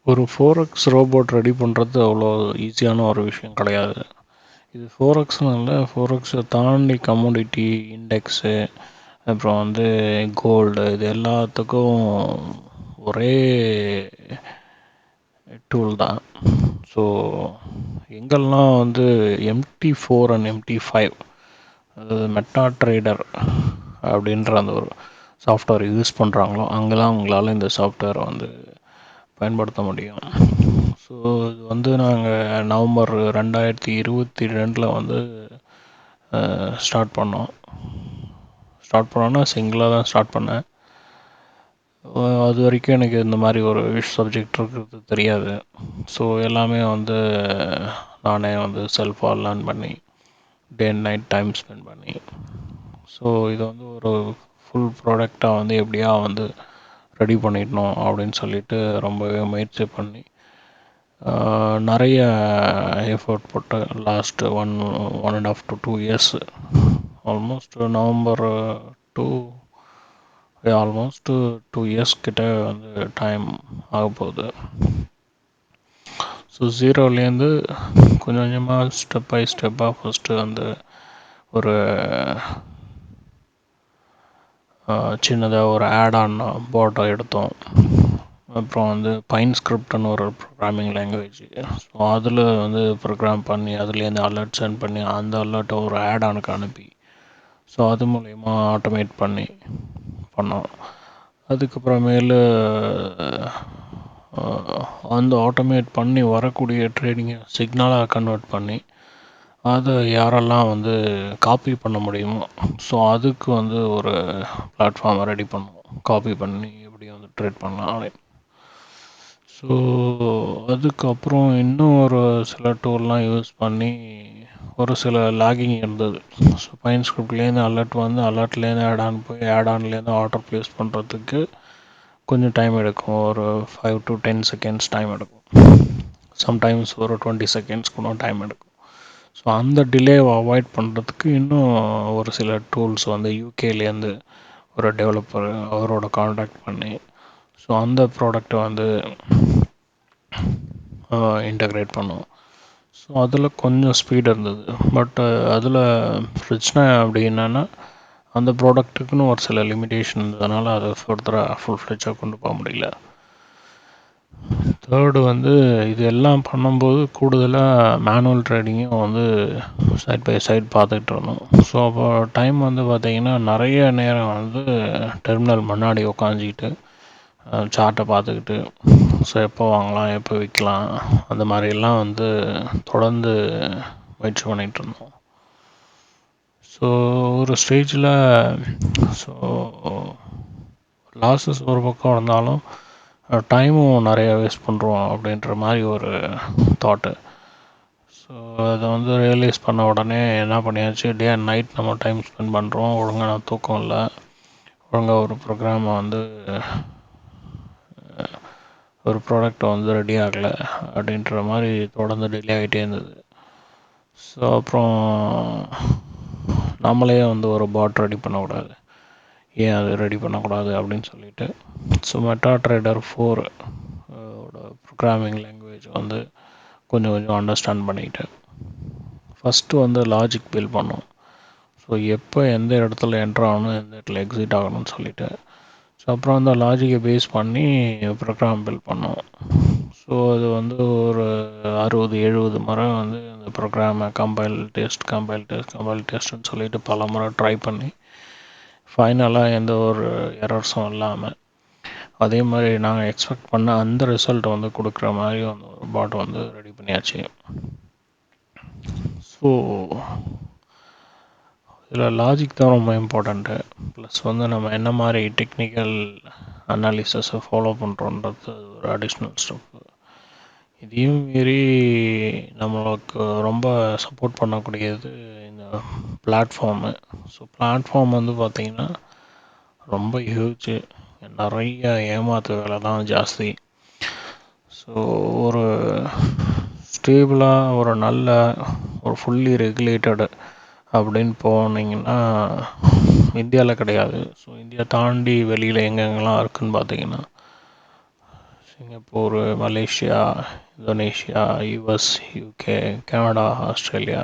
ஒரு 4X robot ready பண்ணுறது அவ்வளோ ஈஸியான ஒரு விஷயம் கிடையாது. இது 4Xன்னு இல்லை, 4Xை தாண்டி கமோடிட்டி இண்டெக்ஸு, அப்புறம் கோல்டு, இது எல்லாத்துக்கும் ஒரே டூல் தான். ஸோ எங்கெல்லாம் MT4 அண்ட் MT5, அதாவது மெட்டா ட்ரேடர் அப்படின்ற அந்த ஒரு சாஃப்ட்வேர் யூஸ் பண்ணுறாங்களோ அங்கே தான் உங்களால் இந்த சாஃப்ட்வேரை பயன்படுத்த முடியும். ஸோ இது நாங்கள் நவம்பர் 2022 ஸ்டார்ட் பண்ணோன்னா சிங்கிளாக தான் ஸ்டார்ட் பண்ணேன். அது வரைக்கும் எனக்கு இந்த மாதிரி ஒரு சப்ஜெக்ட் இருக்கிறது தெரியாது. ஸோ எல்லாமே நானே செல்ஃபாக லேர்ன் பண்ணி day and night time spend பண்ணி, ஸோ இது ஒரு ஃபுல் ப்ராடக்டாக எப்படியா ரெடி பண்ணிடணும் அப்படின்னு சொல்லிட்டு ரொம்பவே முயற்சி பண்ணி நிறைய எஃபர்ட் போட்டு last 1.5 to 2 years, almost November almost 2 years கிட்ட டைம் ஆக போகுது. ஸோ ஜீரோலேருந்து கொஞ்சம் கொஞ்சமாக ஸ்டெப் பை ஸ்டெப்பாக ஃபஸ்ட்டு ஒரு சின்னதாக ஒரு ஆட்-ஆன் போர்டை எடுத்தோம். அப்புறம் பைன் ஸ்கிரிப்ட்னு ஒரு ப்ரோக்ராமிங் லாங்குவேஜ், ஸோ அதில் ப்ரோக்ராம் பண்ணி அதுலேருந்து அலர்ட் சென்ட் பண்ணி அந்த அலர்ட்டை ஒரு ஆட்-ஆனுக்கு அனுப்பி, ஸோ அது மூலயமா ஆட்டோமேட் பண்ணோம். அதுக்கப்புறமேலு ஆட்டோமேட் பண்ணி வரக்கூடிய ட்ரேடிங்கை சிக்னலாக கன்வெர்ட் பண்ணி அதை யாரெல்லாம் காப்பி பண்ண முடியுமோ, ஸோ அதுக்கு ஒரு பிளாட்ஃபார்மை ரெடி பண்ணுவோம். காப்பி பண்ணி எப்படி ட்ரேட் பண்ணலாம் அப்படின்னு. ஸோ அதுக்கப்புறம் இன்னும் ஒரு சில டூல்லாம் யூஸ் பண்ணி ஒரு சில லாகிங் இருந்தது. ஸோ பைன் ஸ்கிரிப்ட்லேருந்து அலர்ட்லேருந்து ஆட்-ஆன் போய் ஆட்-ஆன்லேருந்து ஆர்டர் ப்ளேஸ் பண்ணுறதுக்கு கொஞ்சம் டைம் எடுக்கும். ஒரு 5 to 10 seconds டைம் எடுக்கும். சம்டைம்ஸ் ஒரு 20 seconds கூட டைம் எடுக்கும். ஸோ அந்த டிலேவை அவாய்ட் பண்ணுறதுக்கு இன்னும் ஒரு சில டூல்ஸ் யூகேலேருந்து ஒரு டெவலப்பர் அவரோட காண்டாக்ட் பண்ணி, ஸோ அந்த ப்ராடக்டை இன்டகிரேட் பண்ணோம். ஸோ அதில் கொஞ்சம் ஸ்பீட் இருந்தது. பட் அதில் பிரச்சனை அப்படி என்னென்னா, அந்த ப்ராடக்ட்டுக்குன்னு ஒரு சில லிமிடேஷன் இருந்ததுனால அதை ஃபர்தராக ஃபுல் ஃப்ளெட்ஜாக கொண்டு போக முடியல. தேர்டு இது எல்லாம் பண்ணும்போது கூடுதலாக மேனுவல் ட்ரேடிங்கும் சைட் பை சைட் பார்த்துக்கிட்டு இருந்தோம். ஸோ அப்போ டைம் பார்த்திங்கன்னா நிறைய நேரம் டெர்மினல் முன்னாடி உக்காந்துக்கிட்டு சார்ட்டை பார்த்துக்கிட்டு, ஸோ எப்போ வாங்கலாம் எப்போ விற்கலாம் அந்த மாதிரிலாம் தொடர்ந்து முயற்சி பண்ணிகிட்டு இருந்தோம். ஸோ ஒரு ஸ்டேஜில் ஸோ லாஸஸ் ஒரு பக்கம் இருந்தாலும் டைமும் நிறையா வேஸ்ட் பண்ணுறோம் அப்படின்ற மாதிரி ஒரு தாட்டு. ஸோ அதை ரியலைஸ் பண்ண உடனே என்ன பண்ணியாச்சு, டே அண்ட் நைட் நம்ம டைம் ஸ்பெண்ட் பண்ணுறோம், ஒழுங்கான தூக்கம் இல்லை, ஒழுங்காக ஒரு ப்ரோக்ராமை ஒரு ப்ராடக்டை ரெடி ஆகலை அப்படின்ற மாதிரி தொடர்ந்து டிலே ஆகிட்டே இருந்தது. ஸோ அப்புறம் நம்மளே ஒரு பாட் ரெடி பண்ணக்கூடாது, ஏன் அது ரெடி பண்ணக்கூடாது அப்படின்னு சொல்லிட்டு, ஸோ மெட்டா ட்ரேடர் 4 ஓட ப்ரோக்ராமிங் லாங்குவேஜ் கொஞ்சம் கொஞ்சம் அண்டர்ஸ்டாண்ட் பண்ணிக்கிட்டேன். ஃபஸ்ட்டு லாஜிக் பில்ட் பண்ணோம். ஸோ எப்போ எந்த இடத்துல என்ட்ரு ஆகணும், எந்த இடத்துல எக்ஸிட் ஆகணும்னு சொல்லிவிட்டு, ஸோ அப்புறம் அந்த லாஜிக்கை பேஸ் பண்ணி ப்ரோக்ராம் பில்ட் பண்ணோம். ஸோ அது ஒரு 60-70 முறை அந்த ப்ரோக்ராமை கம்பைல் டெஸ்ட்னு சொல்லிட்டு பல முறை ட்ரை பண்ணி ஃபைனலாக எந்த ஒரு எரர்ஸும் இல்லாமல் அதே மாதிரி நாங்கள் எக்ஸ்பெக்ட் பண்ண அந்த ரிசல்ட் கொடுக்குற மாதிரி ஒரு பாட் ரெடி பண்ணியாச்சு. ஸோ இதில் லாஜிக் தான் ரொம்ப இம்பார்ட்டண்ட்டு. ப்ளஸ் நம்ம என்ன மாதிரி டெக்னிக்கல் அனாலிசிஸை ஃபாலோ பண்ணுறோன்றது ஒரு அடிஷ்னல் ஸ்டெப்பு. இதையும் மீறி நம்மளுக்கு ரொம்ப சப்போர்ட் பண்ணக்கூடியது இந்த பிளாட்ஃபார்மு. ஸோ பிளாட்ஃபார்ம் பார்த்திங்கன்னா ரொம்ப ஹியூஜ், நிறைய ஏமாத்து வேலை தான் ஜாஸ்தி. ஸோ ஒரு ஸ்டேபிளாக ஒரு நல்ல ஒரு ஃபுல்லி ரெகுலேட்டடு அப்படின்னு போனீங்கன்னா இந்தியாவில் கிடையாது. ஸோ இந்தியா தாண்டி வெளியில் எங்கெங்கெல்லாம் இருக்குதுன்னு பார்த்தீங்கன்னா Singapore, Malaysia, Indonesia, US, UK, Canada, Australia,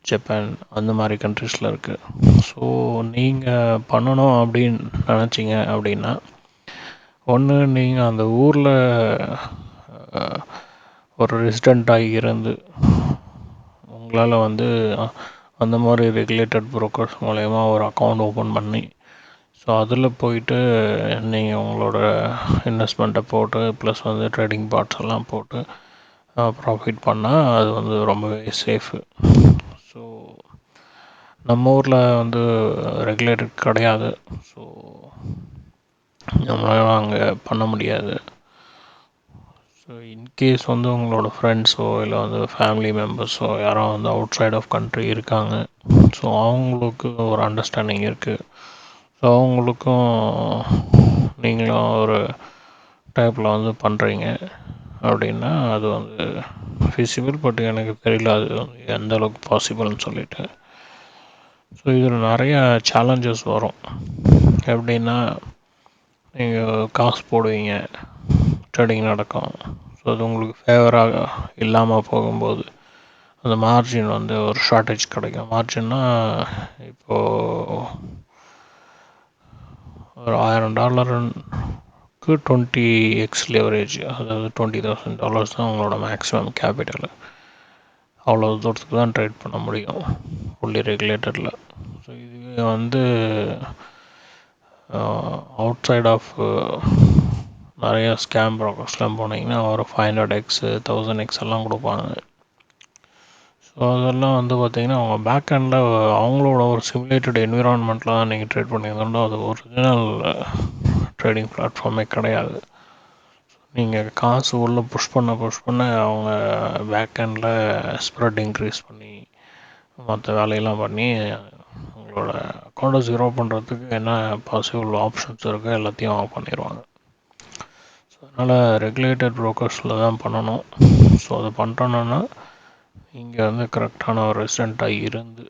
Japan அந்த மாதிரி கண்ட்ரீஸில் இருக்குது. ஸோ நீங்கள் பண்ணணும் அப்படின்னு நினச்சிங்க அப்படின்னா, ஒன்று நீங்கள் அந்த ஊரில் ஒரு ரெசிடெண்ட்டாகி இருந்து உங்களால் வந்து அந்த மாதிரி ரெகுலேட்டட் ப்ரோக்கர்ஸ் மூலயமா ஒரு அக்கௌண்ட் ஓப்பன் பண்ணி, ஸோ அதில் போயிட்டு நீங்கள் உங்களோட இன்வெஸ்ட்மெண்ட்டை போட்டு ப்ளஸ் வந்து ட்ரேடிங் பார்ட்ஸ் எல்லாம் போட்டு ப்ராஃபிட் பண்ணால் அது வந்து ரொம்பவே சேஃபு. ஸோ நம்ம ஊரில் வந்து ரெகுலேட்டட் கிடையாது. ஸோ நம்மளால் அங்கே பண்ண முடியாது. ஸோ இன்கேஸ் வந்து உங்களோட ஃப்ரெண்ட்ஸோ இல்லை வந்து ஃபேமிலி மெம்பர்ஸோ யாரோ வந்து அவுட் சைட் ஆஃப் கண்ட்ரி இருக்காங்க, ஸோ அவங்களுக்கு ஒரு அண்டர்ஸ்டாண்டிங் இருக்குது, ஸோ அவங்களுக்கும் நீங்களும் ஒரு டைப்பில் வந்து பண்ணுறீங்க அப்படின்னா அது வந்து ஃபிசிபிள். பட் எனக்கு தெரியல அது வந்து எந்த அளவுக்கு பாசிபிள்னு சொல்லிட்டு. ஸோ இதில் நிறைய சேலஞ்சஸ் வரும். எப்படின்னா, நீங்கள் காசு போடுவீங்க, ட்ரேடிங் நடக்கும், ஸோ அது உங்களுக்கு ஃபேவராக இல்லாமல் போகும்போது அந்த மார்ஜின் வந்து ஒரு ஷார்ட்டேஜ் கிடைக்கும். மார்ஜின்னா இப்போது ஒரு $1000க்கு 20x லெவரேஜ், அதாவது $20,000 தான் உங்களோட மேக்ஸிமம் கேபிட்டல். அவ்வளோ தூரத்துக்கு தான் ட்ரேட் பண்ண முடியும் ஃபுல்லி ரெகுலேட்டடில். ஸோ இதுவே வந்து அவுட் சைட் ஆஃப் நிறையா ஸ்கேம் ப்ரோக்கர்ஸ்லாம் போனீங்கன்னா ஒரு 500x 1000x எல்லாம் கொடுப்பாங்க. ஸோ அதெல்லாம் வந்து பார்த்திங்கன்னா அவங்க பேக் ஹேண்டில் அவங்களோட ஒரு சிமுலேட்டட் என்விரான்மெண்ட்டில் தான் நீங்கள் ட்ரேட் பண்ணியிருந்தோம்னா அது ஒரிஜினல் ட்ரேடிங் பிளாட்ஃபார்மே கிடையாது. நீங்கள் காசு உள்ளே புஷ் பண்ண அவங்க பேக் ஹேண்டில் ஸ்ப்ரெட் இன்க்ரீஸ் பண்ணி மற்ற வேலையெல்லாம் பண்ணி உங்களோட அக்கௌண்ட்டை ஜீரோ பண்ணுறதுக்கு என்ன பாசிபிள் ஆப்ஷன்ஸ் இருக்கோ எல்லாத்தையும் அவங்க பண்ணிடுவாங்க. ஸோ அதனால் ரெகுலேட்டட் ப்ரோக்கர்ஸில் தான் பண்ணணும். ஸோ அதை பண்ணுறோன்னா இங்கே வந்து கரெக்டான ஒரு ரெசிடெண்ட்டாக இருந்து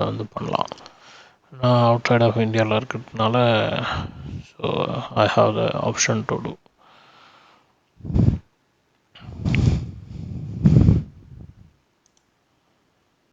வந்து பண்ணலாம். நான் அவுட் சைட் ஆஃப் இந்தியாவில் இருக்கிறதுனால so I have the option to two.